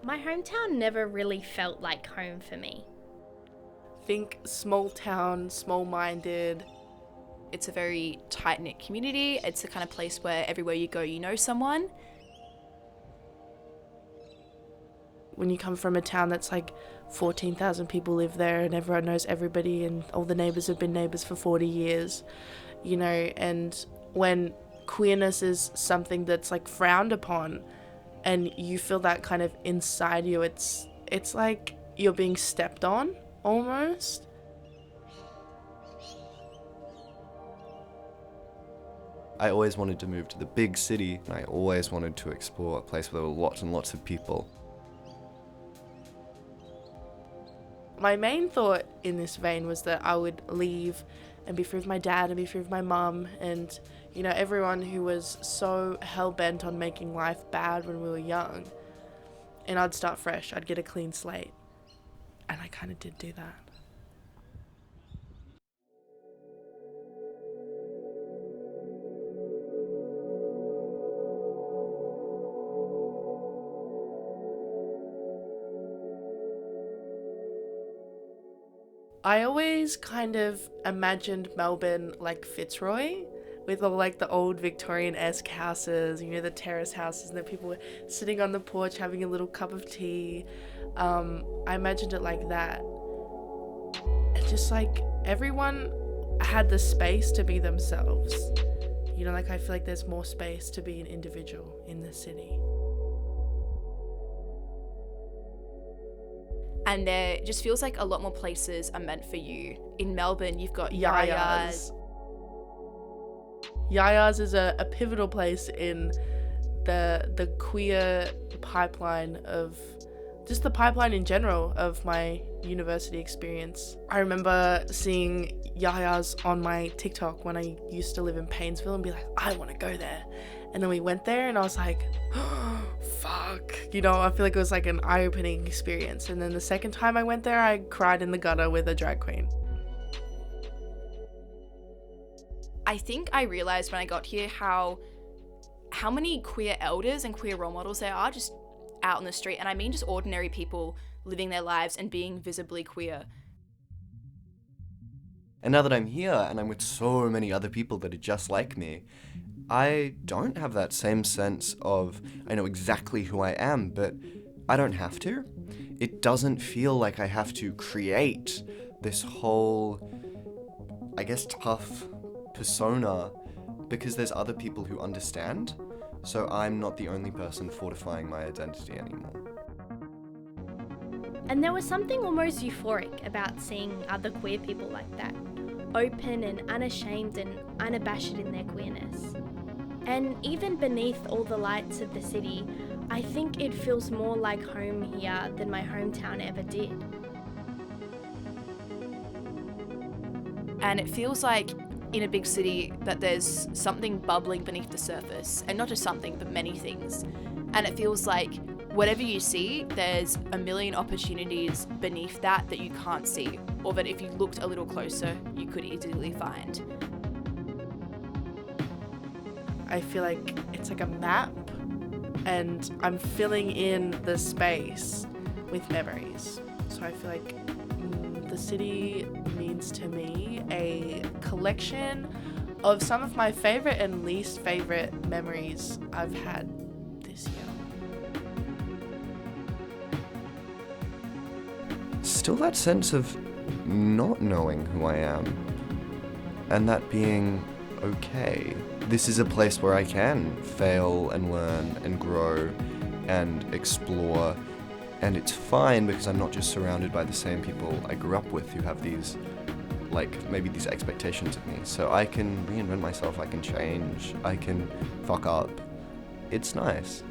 My hometown never really felt like home for me. Think small town, small-minded. It's a very tight-knit community. It's the kind of place where everywhere you go, you know someone. When you come from a town that's like 14,000 people live there and everyone knows everybody and all the neighbours have been neighbours for 40 years, you know, and when queerness is something that's like frowned upon and you feel that kind of inside you, it's like you're being stepped on almost. I always wanted to move to the big city, and I always wanted to explore a place where there were lots and lots of people. My main thought in this vein was that I would leave and be free with my dad and be free with my mum and, you know, everyone who was so hell-bent on making life bad when we were young. And I'd start fresh. I'd get a clean slate. And I kind of did do that. I always kind of imagined Melbourne like Fitzroy, with all like the old Victorian-esque houses, you know, the terrace houses, and the people were sitting on the porch having a little cup of tea. I imagined it like that. And just like everyone had the space to be themselves. You know, like I feel like there's more space to be an individual in the city. And there just feels like a lot more places are meant for you. In Melbourne, you've got Yayas. Yayas is a pivotal place in the queer pipeline of, just the pipeline in general of my university experience. I remember seeing Yayas on my TikTok when I used to live in Paynesville and be like, I want to go there. And then we went there and I was like, oh, fuck. You know, I feel like it was like an eye-opening experience. And then the second time I went there, I cried in the gutter with a drag queen. I think I realised when I got here how many queer elders and queer role models there are just out on the street. And I mean just ordinary people living their lives and being visibly queer. And now that I'm here and I'm with so many other people that are just like me, I don't have that same sense of, I know exactly who I am, but I don't have to. It doesn't feel like I have to create this whole, I guess, tough persona because there's other people who understand, so I'm not the only person fortifying my identity anymore. And there was something almost euphoric about seeing other queer people like that, open and unashamed and unabashed in their queerness. And even beneath all the lights of the city, I think it feels more like home here than my hometown ever did. And it feels like in a big city that there's something bubbling beneath the surface, and not just something, but many things. And it feels like whatever you see, there's a million opportunities beneath that you can't see, or that if you looked a little closer, you could easily find. I feel like it's like a map and I'm filling in the space with memories. So I feel like the city means to me a collection of some of my favorite and least favorite memories I've had this year. Still that sense of not knowing who I am, and that being okay. This is a place where I can fail and learn and grow and explore, and it's fine because I'm not just surrounded by the same people I grew up with who have these, like, maybe these expectations of me. So I can reinvent myself, I can change, I can fuck up. It's nice.